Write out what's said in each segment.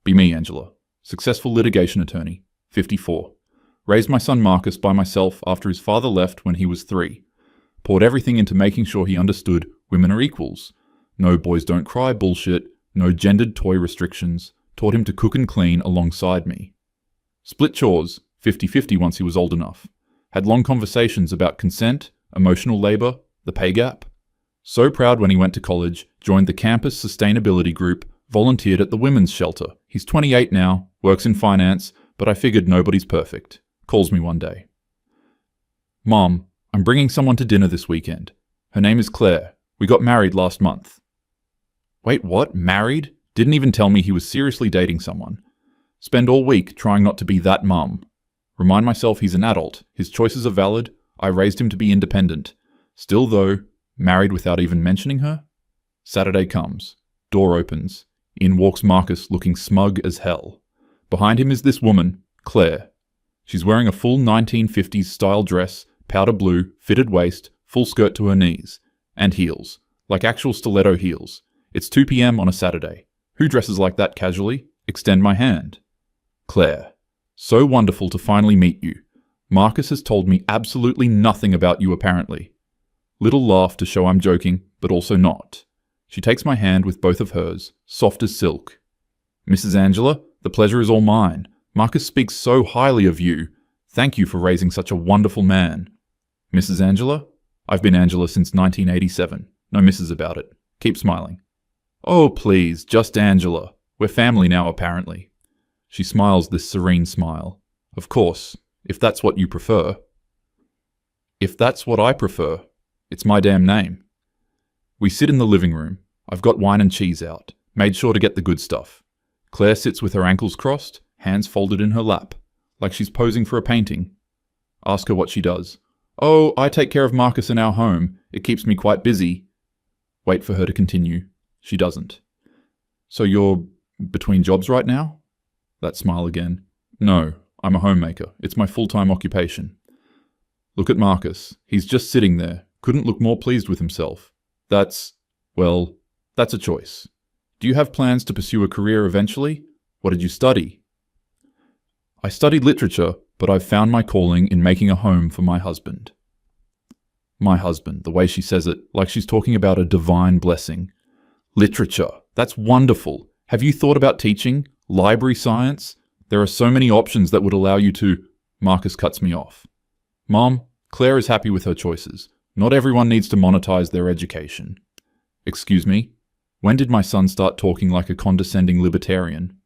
Be me, Angela. Successful litigation attorney. 54. Raised my son Marcus by myself after his father left when he was 3. Poured everything into making sure he understood women are equals. No boys don't cry bullshit. No gendered toy restrictions. Taught him to cook and clean alongside me. Split chores, 50-50 once he was old enough. Had long conversations about consent, emotional labor, the pay gap. So proud when he went to college, joined the campus sustainability group, volunteered at the women's shelter. He's 28 now, works in finance, but I figured nobody's perfect. Calls me one day. Mom, I'm bringing someone to dinner this weekend. Her name is Claire. We got married last month. Wait, what? Married? Didn't even tell me he was seriously dating someone. Spend all week trying not to be that mum. Remind myself he's an adult, his choices are valid, I raised him to be independent. Still though, married without even mentioning her? Saturday comes. Door opens. In walks Marcus looking smug as hell. Behind him is this woman, Claire. She's wearing a full 1950s style dress, powder blue, fitted waist, full skirt to her knees. And heels. Like actual stiletto heels. It's 2 p.m. on a Saturday. Who dresses like that casually? Extend my hand. Claire. So wonderful to finally meet you. Marcus has told me absolutely nothing about you apparently. Little laugh to show I'm joking, but also not. She takes my hand with both of hers, soft as silk. Mrs. Angela, the pleasure is all mine. Marcus speaks so highly of you. Thank you for raising such a wonderful man. Mrs. Angela? I've been Angela since 1987. No misses about it. Keep smiling. Oh, please, just Angela. We're family now, apparently. She smiles this serene smile. Of course, if that's what you prefer. If that's what I prefer, it's my damn name. We sit in the living room. I've got wine and cheese out. Made sure to get the good stuff. Claire sits with her ankles crossed, hands folded in her lap, like she's posing for a painting. Ask her what she does. Oh, I take care of Marcus in our home. It keeps me quite busy. Wait for her to continue. She doesn't. So you're between jobs right now? That smile again. No, I'm a homemaker. It's my full-time occupation. Look at Marcus. He's just sitting there. Couldn't look more pleased with himself. That's a choice. Do you have plans to pursue a career eventually? What did you study? I studied literature, but I've found my calling in making a home for my husband. My husband, the way she says it, like she's talking about a divine blessing. Literature. That's wonderful. Have you thought about teaching? Library science? There are so many options that would allow you to... Marcus cuts me off. Mom, Claire is happy with her choices. Not everyone needs to monetize their education. Excuse me? When did my son start talking like a condescending libertarian?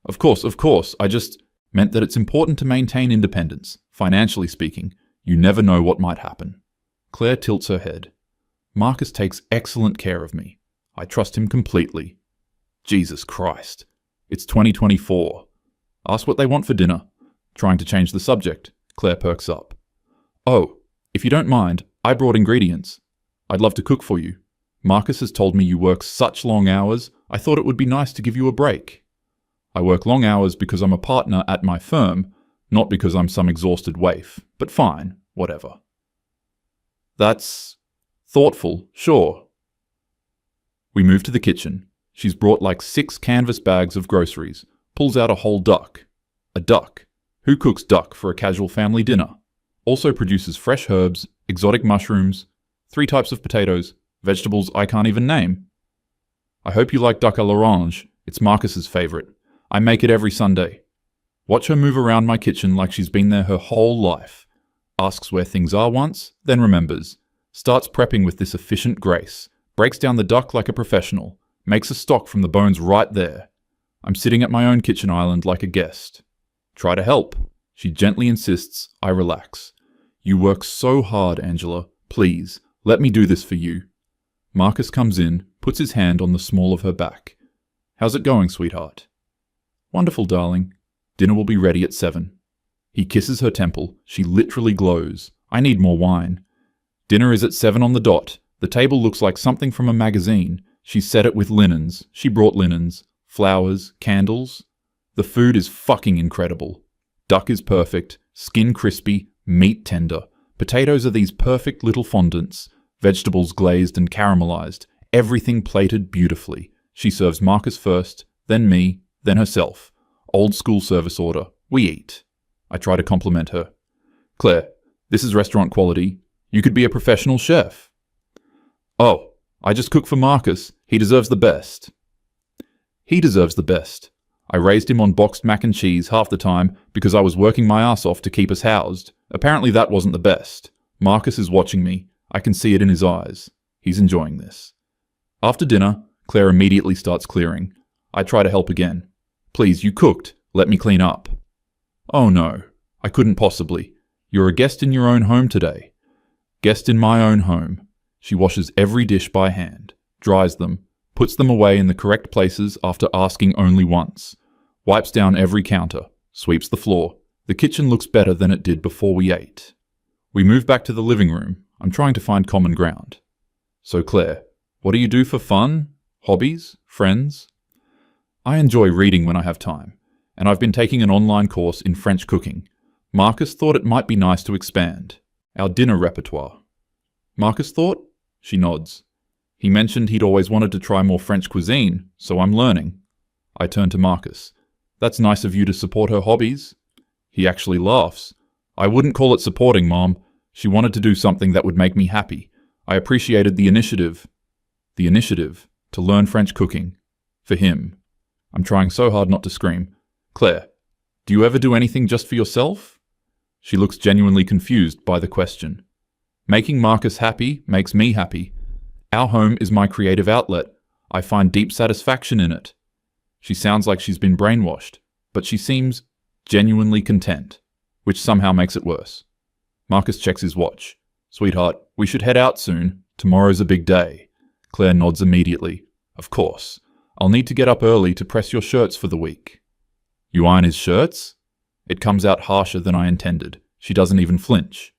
Of course, I just meant that it's important to maintain independence. Financially speaking, you never know what might happen. Claire tilts her head. Marcus takes excellent care of me. I trust him completely. Jesus Christ. It's 2024. Ask what they want for dinner. Trying to change the subject. Claire perks up. Oh, if you don't mind, I brought ingredients. I'd love to cook for you. Marcus has told me you work such long hours, I thought it would be nice to give you a break. I work long hours because I'm a partner at my firm, not because I'm some exhausted waif, but fine, whatever. That's thoughtful, sure. We move to the kitchen. She's brought like 6 canvas bags of groceries, pulls out a whole duck. A duck. Who cooks duck for a casual family dinner? Also produces fresh herbs, exotic mushrooms, 3 types of potatoes, vegetables I can't even name. I hope you like duck à l'orange. It's Marcus's favorite. I make it every Sunday. Watch her move around my kitchen like she's been there her whole life. Asks where things are once, then remembers. Starts prepping with this efficient grace. Breaks down the duck like a professional. Makes a stock from the bones right there. I'm sitting at my own kitchen island like a guest. Try to help. She gently insists I relax. You work so hard, Angela. Please, let me do this for you. Marcus comes in, puts his hand on the small of her back. How's it going, sweetheart? Wonderful, darling. Dinner will be ready at 7. He kisses her temple. She literally glows. I need more wine. Dinner is at 7 on the dot. The table looks like something from a magazine. She set it with linens. She brought linens. Flowers, candles. The food is fucking incredible. Duck is perfect. Skin crispy. Meat tender. Potatoes are these perfect little fondants. Vegetables glazed and caramelized. Everything plated beautifully. She serves Marcus first, then me, then herself. Old school service order. We eat. I try to compliment her. Claire, this is restaurant quality. You could be a professional chef. Oh, I just cook for Marcus. He deserves the best. He deserves the best. I raised him on boxed mac and cheese half the time because I was working my ass off to keep us housed. Apparently that wasn't the best. Marcus is watching me. I can see it in his eyes. He's enjoying this. After dinner, Claire immediately starts clearing. I try to help again. Please, you cooked. Let me clean up. Oh no, I couldn't possibly. You're a guest in your own home today. Guest in my own home. She washes every dish by hand, dries them, puts them away in the correct places after asking only once, wipes down every counter, sweeps the floor. The kitchen looks better than it did before we ate. We move back to the living room. I'm trying to find common ground. So Claire, what do you do for fun? Hobbies? Friends? I enjoy reading when I have time, and I've been taking an online course in French cooking. Marcus thought it might be nice to expand our dinner repertoire. Marcus thought? She nods. He mentioned he'd always wanted to try more French cuisine, so I'm learning. I turn to Marcus. That's nice of you to support her hobbies. He actually laughs. I wouldn't call it supporting, Mom. She wanted to do something that would make me happy. I appreciated the initiative. The initiative to learn French cooking. For him. I'm trying so hard not to scream. Claire, do you ever do anything just for yourself? She looks genuinely confused by the question. Making Marcus happy makes me happy. Our home is my creative outlet. I find deep satisfaction in it. She sounds like she's been brainwashed, but she seems genuinely content, which somehow makes it worse. Marcus checks his watch. Sweetheart, we should head out soon. Tomorrow's a big day. Claire nods immediately. Of course. I'll need to get up early to press your shirts for the week. You iron his shirts? It comes out harsher than I intended. She doesn't even flinch.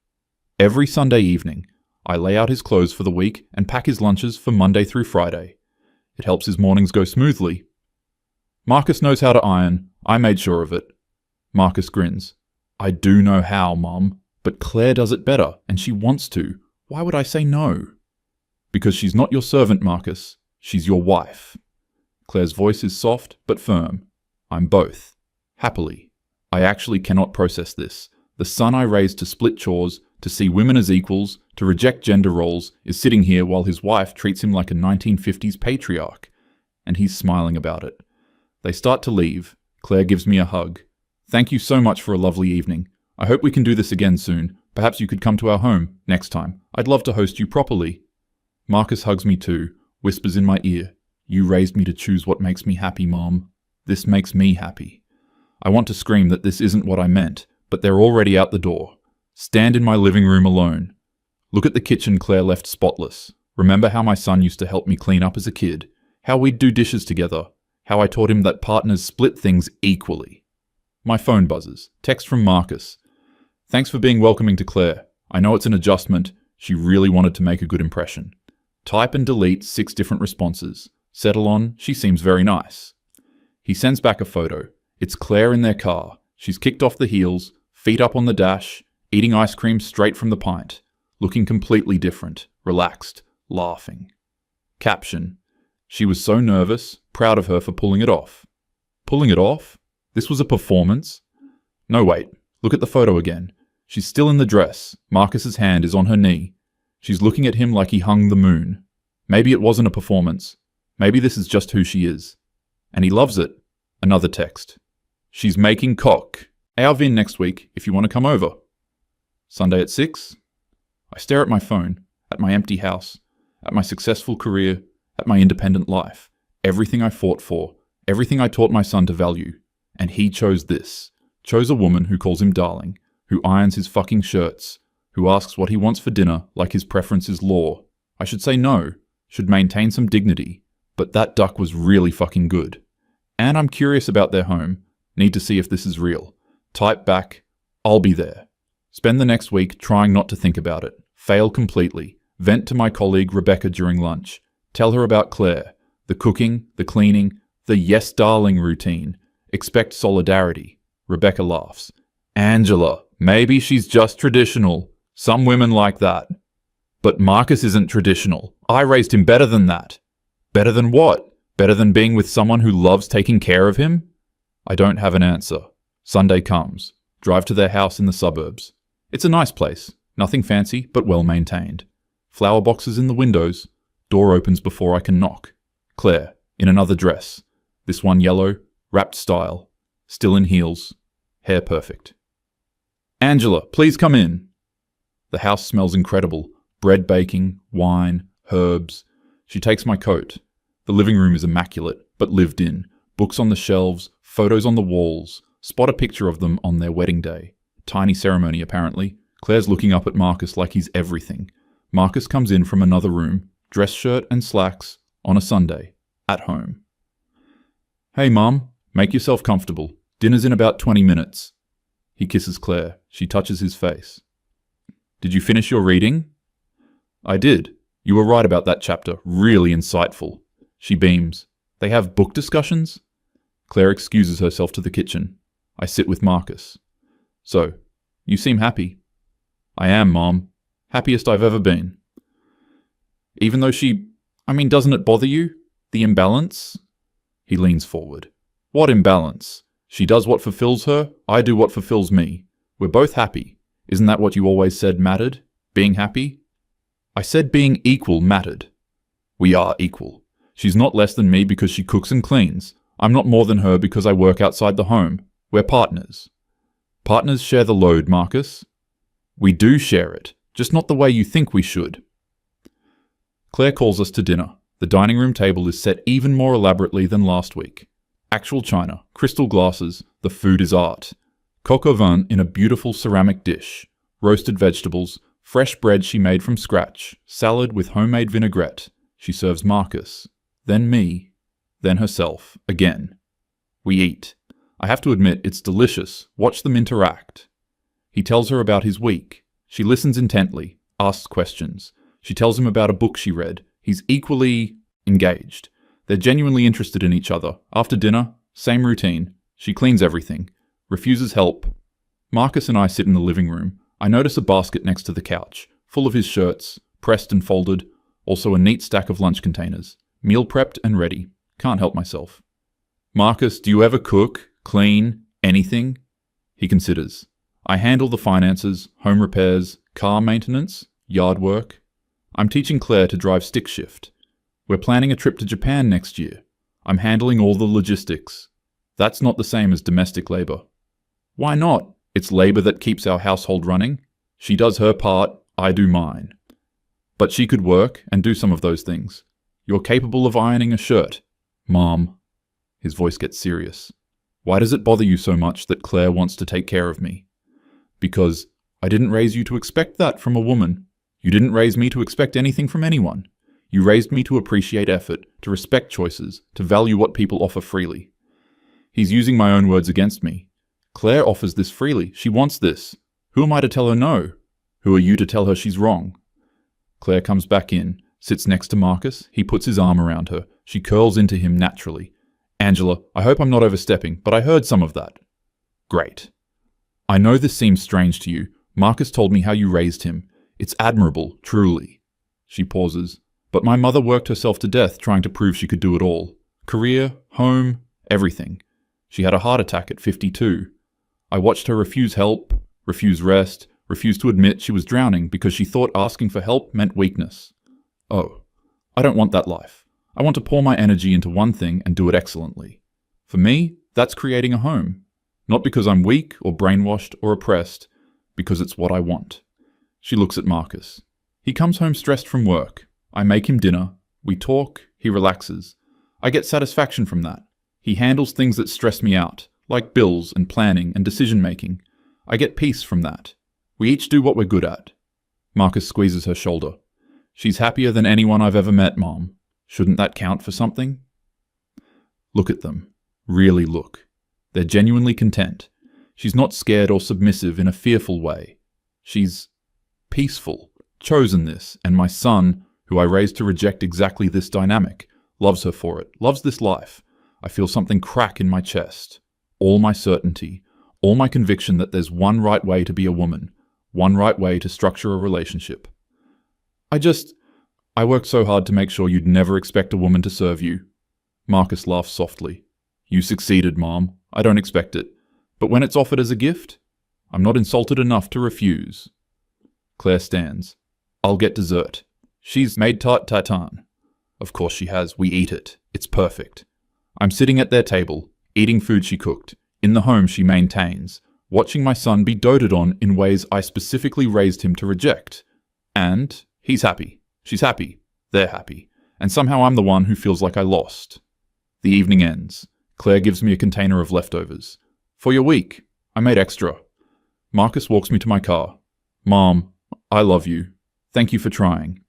Every Sunday evening, I lay out his clothes for the week and pack his lunches for Monday through Friday. It helps his mornings go smoothly. Marcus knows how to iron. I made sure of it. Marcus grins. I do know how, Mom, but Claire does it better, and she wants to. Why would I say no? Because she's not your servant, Marcus. She's your wife. Claire's voice is soft but firm. I'm both. Happily. I actually cannot process this. The son I raised to split chores, to see women as equals, to reject gender roles, is sitting here while his wife treats him like a 1950s patriarch. And he's smiling about it. They start to leave. Claire gives me a hug. Thank you so much for a lovely evening. I hope we can do this again soon. Perhaps you could come to our home next time. I'd love to host you properly. Marcus hugs me too, whispers in my ear. You raised me to choose what makes me happy, Mom. This makes me happy. I want to scream that this isn't what I meant, but they're already out the door. Stand in my living room alone. Look at the kitchen Claire left spotless. Remember how my son used to help me clean up as a kid? How we'd do dishes together? How I taught him that partners split things equally? My phone buzzes. Text from Marcus. Thanks for being welcoming to Claire. I know it's an adjustment. She really wanted to make a good impression. Type and delete 6 different responses. Settle on, she seems very nice. He sends back a photo. It's Claire in their car. She's kicked off the heels, feet up on the dash, eating ice cream straight from the pint, looking completely different, relaxed, laughing. Caption. She was so nervous, proud of her for pulling it off. Pulling it off? This was a performance? No, wait. Look at the photo again. She's still in the dress. Marcus's hand is on her knee. She's looking at him like he hung the moon. Maybe it wasn't a performance. Maybe this is just who she is. And he loves it. Another text. She's making cock. Our Vin next week if you want to come over. Sunday at 6. I stare at my phone, at my empty house, at my successful career, at my independent life. Everything I fought for, everything I taught my son to value. And he chose this. Chose a woman who calls him darling, who irons his fucking shirts, who asks what he wants for dinner like his preference is law. I should say no, should maintain some dignity, but that duck was really fucking good. And I'm curious about their home, need to see if this is real. Type back, I'll be there. Spend the next week trying not to think about it. Fail completely. Vent to my colleague Rebecca during lunch. Tell her about Claire, the cooking, the cleaning, the yes darling routine. Expect solidarity. Rebecca laughs. Angela, maybe she's just traditional. Some women like that. But Marcus isn't traditional. I raised him better than that. Better than what? Better than being with someone who loves taking care of him? I don't have an answer. Sunday comes. Drive to their house in the suburbs. It's a nice place. Nothing fancy, but well maintained. Flower boxes in the windows. Door opens before I can knock. Claire, in another dress. This one yellow, wrapped style. Still in heels. Hair perfect. Angela, please come in. The house smells incredible. Bread baking, wine, herbs. She takes my coat. The living room is immaculate, but lived in. Books on the shelves, photos on the walls. Spot a picture of them on their wedding day. Tiny ceremony, apparently. Claire's looking up at Marcus like he's everything. Marcus comes in from another room, dress shirt and slacks, on a Sunday, at home. Hey, Mum, make yourself comfortable. Dinner's in about 20 minutes. He kisses Claire. She touches his face. Did you finish your reading? I did. You were right about that chapter. Really insightful. She beams. They have book discussions? Claire excuses herself to the kitchen. I sit with Marcus. So, you seem happy. I am, Mom. Happiest I've ever been. Even though doesn't it bother you? The imbalance? He leans forward. What imbalance? She does what fulfills her, I do what fulfills me. We're both happy. Isn't that what you always said mattered? Being happy? I said being equal mattered. We are equal. She's not less than me because she cooks and cleans. I'm not more than her because I work outside the home. We're partners. Partners share the load, Marcus. We do share it, just not the way you think we should. Claire calls us to dinner. The dining room table is set even more elaborately than last week. Actual china, crystal glasses, the food is art. Coq au vin in a beautiful ceramic dish. Roasted vegetables, fresh bread she made from scratch, salad with homemade vinaigrette. She serves Marcus, then me, then herself, again. We eat. I have to admit, it's delicious. Watch them interact. He tells her about his week. She listens intently, asks questions. She tells him about a book she read. He's equally engaged. They're genuinely interested in each other. After dinner, same routine. She cleans everything. Refuses help. Marcus and I sit in the living room. I notice a basket next to the couch, full of his shirts, pressed and folded. Also a neat stack of lunch containers. Meal prepped and ready. Can't help myself. Marcus, do you ever cook, clean, anything? He considers. I handle the finances, home repairs, car maintenance, yard work. I'm teaching Claire to drive stick shift. We're planning a trip to Japan next year. I'm handling all the logistics. That's not the same as domestic labor. Why not? It's labor that keeps our household running. She does her part, I do mine. But she could work and do some of those things. You're capable of ironing a shirt. Mom. His voice gets serious. Why does it bother you so much that Claire wants to take care of me? Because I didn't raise you to expect that from a woman. You didn't raise me to expect anything from anyone. You raised me to appreciate effort, to respect choices, to value what people offer freely. He's using my own words against me. Claire offers this freely. She wants this. Who am I to tell her no? Who are you to tell her she's wrong? Claire comes back in, sits next to Marcus. He puts his arm around her. She curls into him naturally. Angela, I hope I'm not overstepping, but I heard some of that. Great. I know this seems strange to you. Marcus told me how you raised him. It's admirable, truly. She pauses. But my mother worked herself to death trying to prove she could do it all. Career, home, everything. She had a heart attack at 52. I watched her refuse help, refuse rest, refuse to admit she was drowning because she thought asking for help meant weakness. Oh, I don't want that life. I want to pour my energy into one thing and do it excellently. For me, that's creating a home. Not because I'm weak or brainwashed or oppressed, because it's what I want. She looks at Marcus. He comes home stressed from work. I make him dinner. We talk. He relaxes. I get satisfaction from that. He handles things that stress me out, like bills and planning and decision-making. I get peace from that. We each do what we're good at. Marcus squeezes her shoulder. She's happier than anyone I've ever met, Mom. Shouldn't that count for something? Look at them. Really look. They're genuinely content. She's not scared or submissive in a fearful way. She's peaceful, chosen this, and my son, who I raised to reject exactly this dynamic, loves her for it, loves this life. I feel something crack in my chest. All my certainty, all my conviction that there's one right way to be a woman, one right way to structure a relationship. I worked so hard to make sure you'd never expect a woman to serve you. Marcus laughs softly. You succeeded, Mom. I don't expect it. But when it's offered as a gift, I'm not insulted enough to refuse. Claire stands. I'll get dessert. She's made tarte tatin. Of course she has. We eat it. It's perfect. I'm sitting at their table, eating food she cooked, in the home she maintains, watching my son be doted on in ways I specifically raised him to reject. And he's happy. She's happy. They're happy. And somehow I'm the one who feels like I lost. The evening ends. Claire gives me a container of leftovers. For your week. I made extra. Marcus walks me to my car. Mom, I love you. Thank you for trying.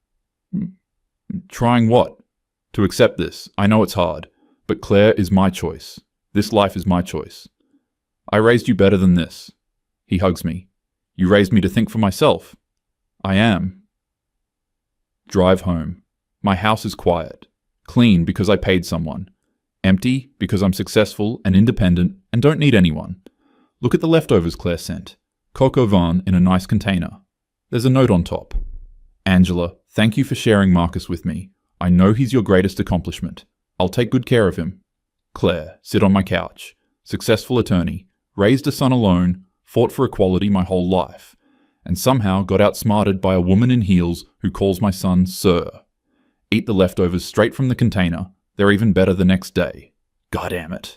Trying what? To accept this. I know it's hard. But Claire is my choice. This life is my choice. I raised you better than this. He hugs me. You raised me to think for myself. I am. Drive home. My house is quiet. Clean because I paid someone. Empty because I'm successful and independent and don't need anyone. Look at the leftovers Claire sent. Coq au vin in a nice container. There's a note on top. Angela, thank you for sharing Marcus with me. I know he's your greatest accomplishment. I'll take good care of him. Claire, sit on my couch. Successful attorney. Raised a son alone. Fought for equality my whole life. And somehow got outsmarted by a woman in heels who calls my son Sir. Eat the leftovers straight from the container. They're even better the next day. God damn it.